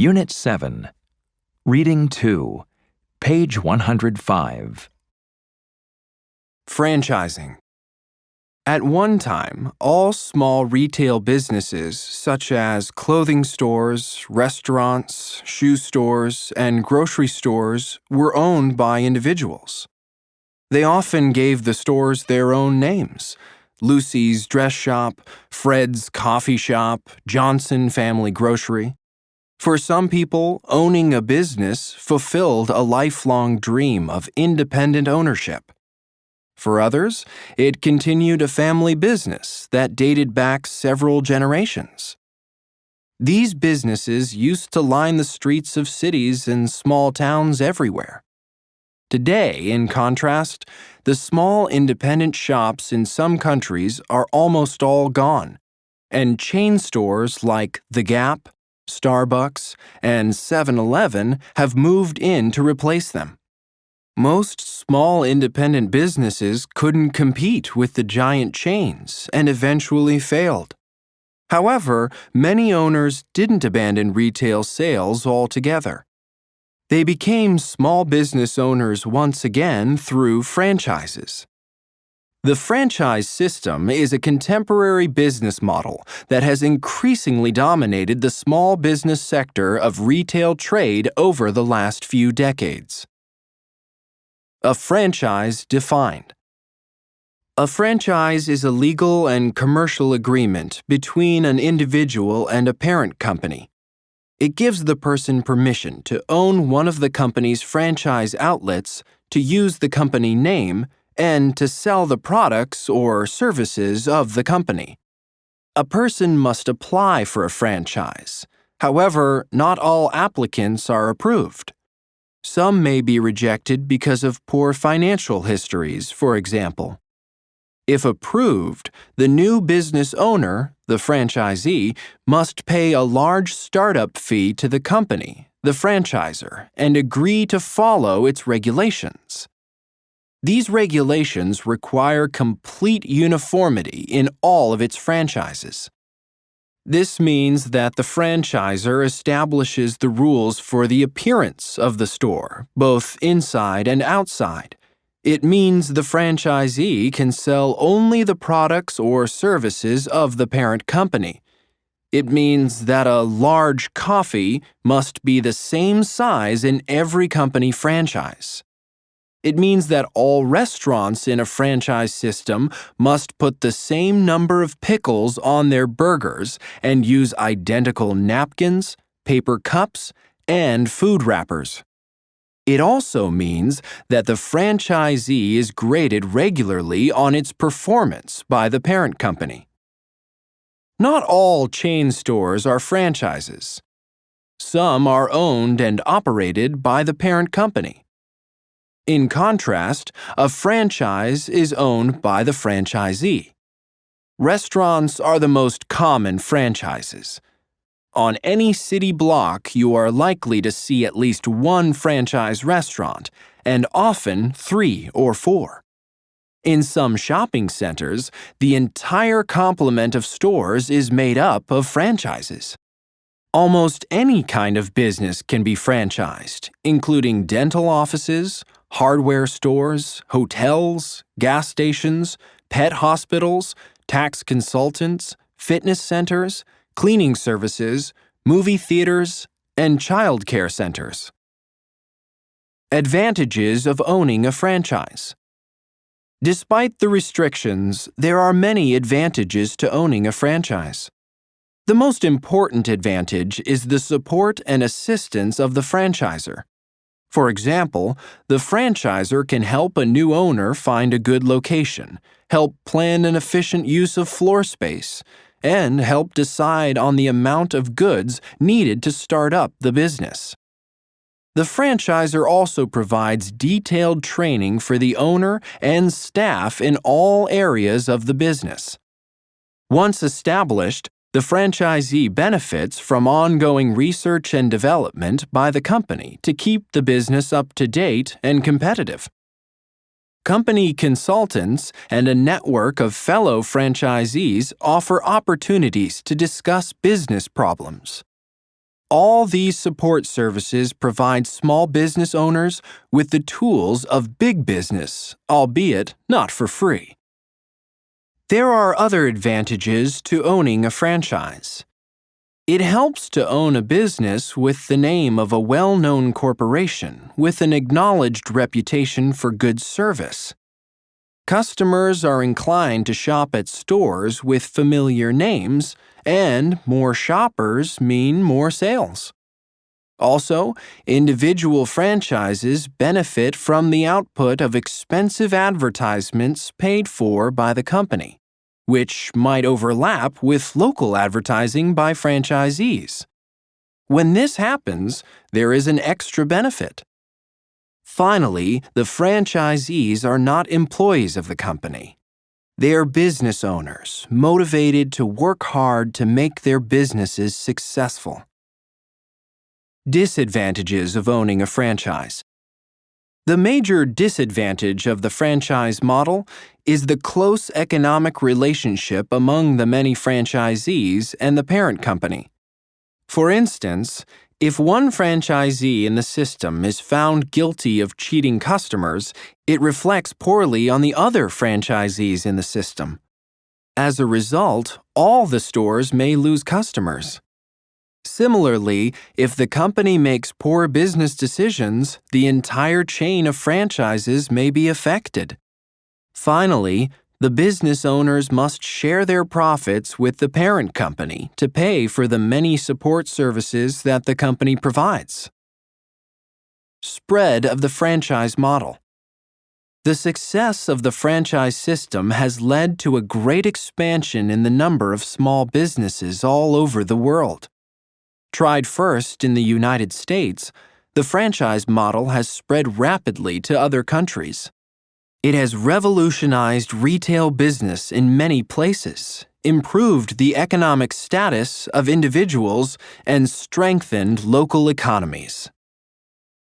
Unit 7. Reading 2. Page 105. Franchising. At one time, all small retail businesses such as clothing stores, restaurants, shoe stores, and grocery stores were owned by individuals. They often gave the stores their own names: Lucy's Dress Shop, Fred's Coffee Shop, Johnson Family Grocery. For some people, owning a business fulfilled a lifelong dream of independent ownership. For others, it continued a family business that dated back several generations. These businesses used to line the streets of cities and small towns everywhere. Today, in contrast, the small independent shops in some countries are almost all gone, and chain stores like The Gap, Starbucks, and 7-Eleven have moved in to replace them. Most small independent businesses couldn't compete with the giant chains and eventually failed. However, many owners didn't abandon retail sales altogether. They became small business owners once again through franchises. The franchise system is a contemporary business model that has increasingly dominated the small business sector of retail trade over the last few decades. A franchise defined. A franchise is a legal and commercial agreement between an individual and a parent company. It gives the person permission to own one of the company's franchise outlets, to use the company name, and to sell the products or services of the company. A person must apply for a franchise. However, not all applicants are approved. Some may be rejected because of poor financial histories, for example. If approved, the new business owner, the franchisee, must pay a large startup fee to the company, the franchisor, and agree to follow its regulations. These regulations require complete uniformity in all of its franchises. This means that the franchisor establishes the rules for the appearance of the store, both inside and outside. It means the franchisee can sell only the products or services of the parent company. It means that a large coffee must be the same size in every company franchise. It means that all restaurants in a franchise system must put the same number of pickles on their burgers and use identical napkins, paper cups, and food wrappers. It also means that the franchisee is graded regularly on its performance by the parent company. Not all chain stores are franchises. Some are owned and operated by the parent company. In contrast, a franchise is owned by the franchisee. Restaurants are the most common franchises. On any city block, you are likely to see at least one franchise restaurant, and often 3 or 4. In some shopping centers, the entire complement of stores is made up of franchises. Almost any kind of business can be franchised, including dental offices, hardware stores, hotels, gas stations, pet hospitals, tax consultants, fitness centers, cleaning services, movie theaters, and child care centers. Advantages of owning a franchise. Despite the restrictions, there are many advantages to owning a franchise. The most important advantage is the support and assistance of the franchisor. For example, the franchisor can help a new owner find a good location, help plan an efficient use of floor space, and help decide on the amount of goods needed to start up the business. The franchisor also provides detailed training for the owner and staff in all areas of the business. Once established, the franchisee benefits from ongoing research and development by the company to keep the business up to date and competitive. Company consultants and a network of fellow franchisees offer opportunities to discuss business problems. All these support services provide small business owners with the tools of big business, albeit not for free. There are other advantages to owning a franchise. It helps to own a business with the name of a well-known corporation with an acknowledged reputation for good service. Customers are inclined to shop at stores with familiar names, and more shoppers mean more sales. Also, individual franchises benefit from the output of expensive advertisements paid for by the company, which might overlap with local advertising by franchisees. When this happens, there is an extra benefit. Finally, the franchisees are not employees of the company. They are business owners, motivated to work hard to make their businesses successful. Disadvantages of owning a franchise. The major disadvantage of the franchise model is the close economic relationship among the many franchisees and the parent company. For instance, if one franchisee in the system is found guilty of cheating customers, it reflects poorly on the other franchisees in the system. As a result, all the stores may lose customers. Similarly, if the company makes poor business decisions, the entire chain of franchises may be affected. Finally, the business owners must share their profits with the parent company to pay for the many support services that the company provides. Spread of the franchise model. The success of the franchise system has led to a great expansion in the number of small businesses all over the world. Tried first in the United States, the franchise model has spread rapidly to other countries. It has revolutionized retail business in many places, improved the economic status of individuals, and strengthened local economies.